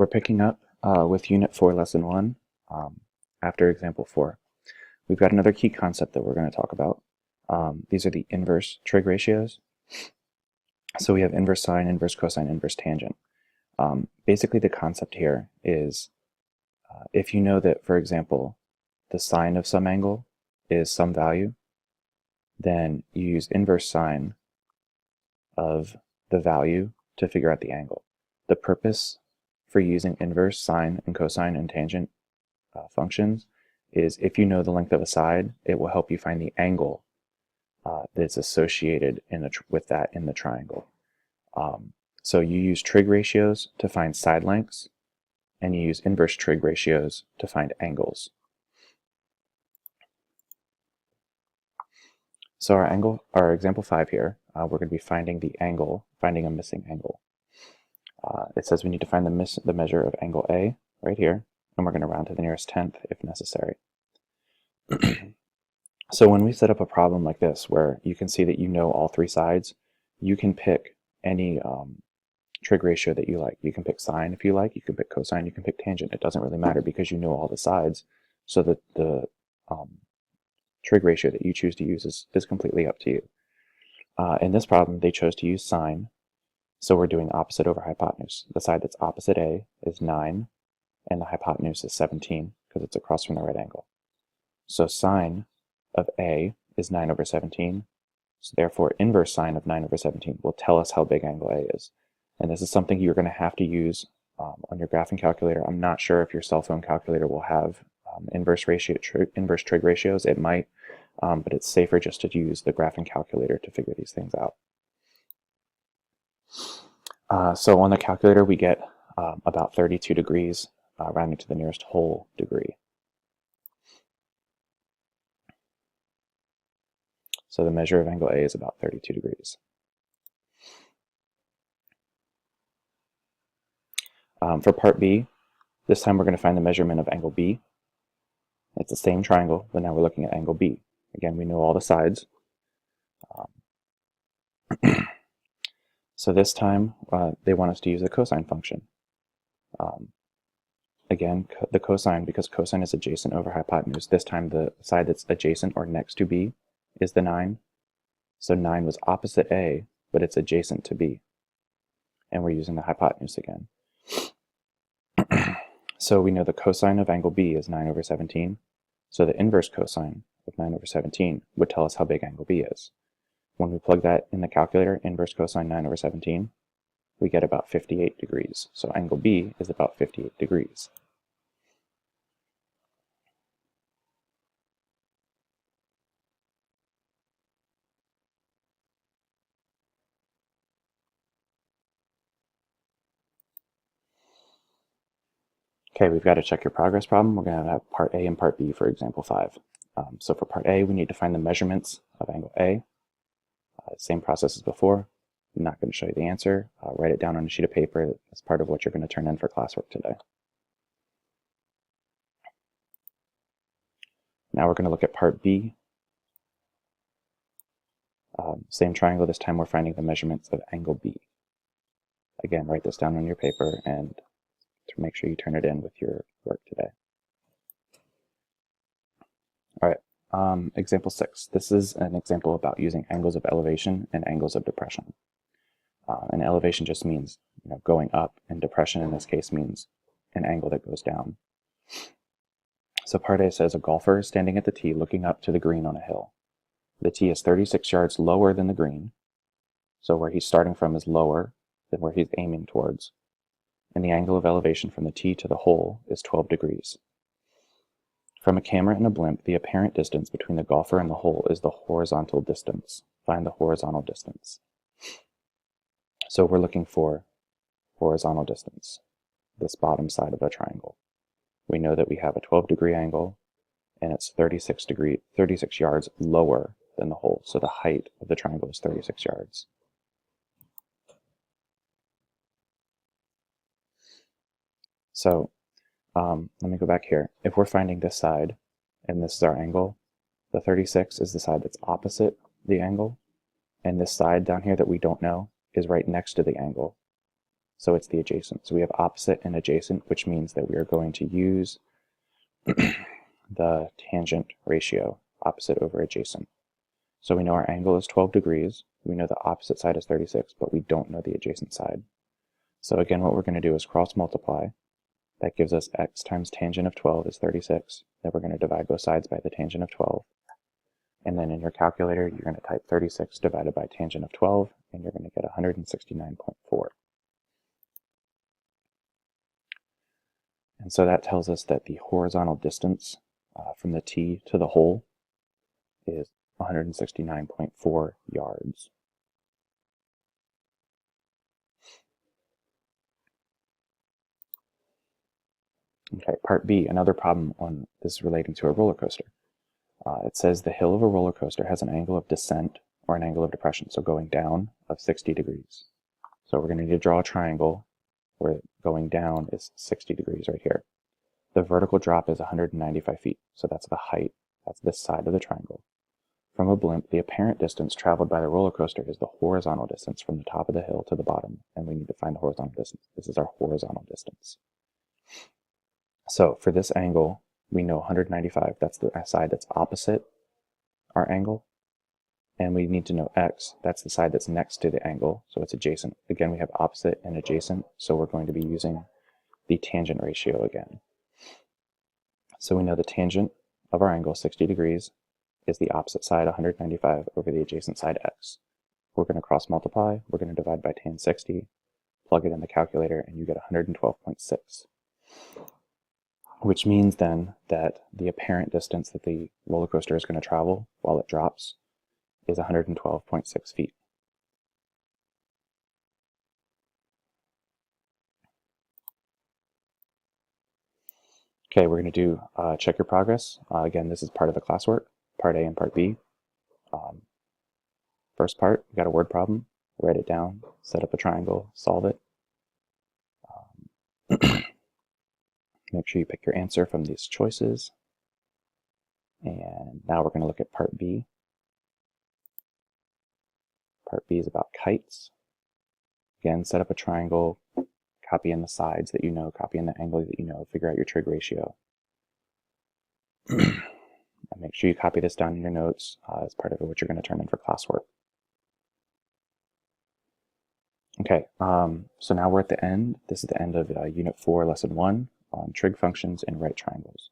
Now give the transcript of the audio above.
We're picking up with Unit 4, Lesson 1, after Example 4. We've got another key concept that we're going to talk about. These are the inverse trig ratios. So we have inverse sine, inverse cosine, inverse tangent. Basically, the concept here is if you know that, for example, the sine of some angle is some value, then you use inverse sine of the value to figure out the angle. The purpose for using inverse sine and cosine and tangent functions is if you know the length of a side, it will help you find the angle that's associated with that in the triangle. So you use trig ratios to find side lengths, and you use inverse trig ratios to find angles. So our example 5 here, we're going to be finding the angle, finding a missing angle. It says we need to find the measure of angle A right here, and we're going to round to the nearest tenth if necessary. So when we set up a problem like this, where you can see that you know all three sides, you can pick any trig ratio that you like. You can pick sine if you like, you can pick cosine, you can pick tangent. It doesn't really matter because you know all the sides, so that the trig ratio that you choose to use is completely up to you. In this problem, they chose to use sine, so we're doing opposite over hypotenuse. The side that's opposite A is 9, and the hypotenuse is 17, because it's across from the right angle. So sine of A is 9 over 17, so therefore inverse sine of 9 over 17 will tell us how big angle A is. And this is something you're going to have to use on your graphing calculator. I'm not sure if your cell phone calculator will have inverse trig ratios. It might, but it's safer just to use the graphing calculator to figure these things out. So on the calculator we get about 32 degrees, rounding to the nearest whole degree. So the measure of angle A is about 32 degrees. For part B, this time we're going to find the measurement of angle B. It's the same triangle, but now we're looking at angle B. Again, we know all the sides. So this time, they want us to use a cosine function. Again, the cosine, because cosine is adjacent over hypotenuse, this time the side that's adjacent or next to B is the 9. So 9 was opposite A, but it's adjacent to B. And we're using the hypotenuse again. So we know the cosine of angle B is 9 over 17. So the inverse cosine of 9 over 17 would tell us how big angle B is. When we plug that in the calculator, inverse cosine 9 over 17, we get about 58 degrees. So angle B is about 58 degrees. Okay, we've got to check your progress problem. We're going to have part A and part B for example 5. So for part A, we need to find the measurements of angle A. Same process as before. I'm not going to show you the answer. Write it down on a sheet of paper as part of what you're going to turn in for classwork today. Now we're going to look at part B. Same triangle, this time we're finding the measurements of angle B. Again, write this down on your paper and to make sure you turn it in with your work today. All right, example 6. This is an example about using angles of elevation and angles of depression. And elevation just means going up, and depression in this case means an angle that goes down. So part A says a golfer is standing at the tee looking up to the green on a hill. The tee is 36 yards lower than the green, so where he's starting from is lower than where he's aiming towards. And the angle of elevation from the tee to the hole is 12 degrees. From a camera and a blimp, the apparent distance between the golfer and the hole is the horizontal distance. Find the horizontal distance. So we're looking for horizontal distance, this bottom side of a triangle. We know that we have a 12-degree angle, and it's 36 yards lower than the hole. So the height of the triangle is 36 yards. So let me go back here. If we're finding this side, and this is our angle, the 36 is the side that's opposite the angle, and this side down here that we don't know is right next to the angle. So it's the adjacent. So we have opposite and adjacent, which means that we are going to use the tangent ratio, opposite over adjacent. So we know our angle is 12 degrees. We know the opposite side is 36, but we don't know the adjacent side. So again, what we're going to do is cross multiply. That gives us x times tangent of 12 is 36. Then we're going to divide both sides by the tangent of 12. And then in your calculator, you're going to type 36 divided by tangent of 12, and you're going to get 169.4. And so that tells us that the horizontal distance from the tee to the hole is 169.4 yards. Okay, part B, another problem on this relating to a roller coaster. It says the hill of a roller coaster has an angle of descent or an angle of depression, so going down of 60 degrees. So we're going to need to draw a triangle where going down is 60 degrees right here. The vertical drop is 195 feet, so that's the height, that's this side of the triangle. From a blimp, the apparent distance traveled by the roller coaster is the horizontal distance from the top of the hill to the bottom, and we need to find the horizontal distance. This is our horizontal distance. So for this angle, we know 195, that's the side that's opposite our angle. And we need to know x, that's the side that's next to the angle, so it's adjacent. Again, we have opposite and adjacent, so we're going to be using the tangent ratio again. So we know the tangent of our angle, 60 degrees, is the opposite side, 195, over the adjacent side, x. We're going to cross multiply, we're going to divide by tan 60, plug it in the calculator, and you get 112.6. Which means then that the apparent distance that the roller coaster is going to travel while it drops is 112.6 feet. Okay, we're going to do check your progress. Again, this is part of the classwork, part A and part B. First part, you got a word problem, write it down, set up a triangle, solve it. Make sure you pick your answer from these choices. And now we're going to look at part B. Part B is about kites. Again, set up a triangle, copy in the sides that you know, copy in the angle that you know, figure out your trig ratio. And make sure you copy this down in your notes as part of what you're going to turn in for classwork. Okay, so now we're at the end. This is the end of Unit 4, Lesson 1 on trig functions and right triangles.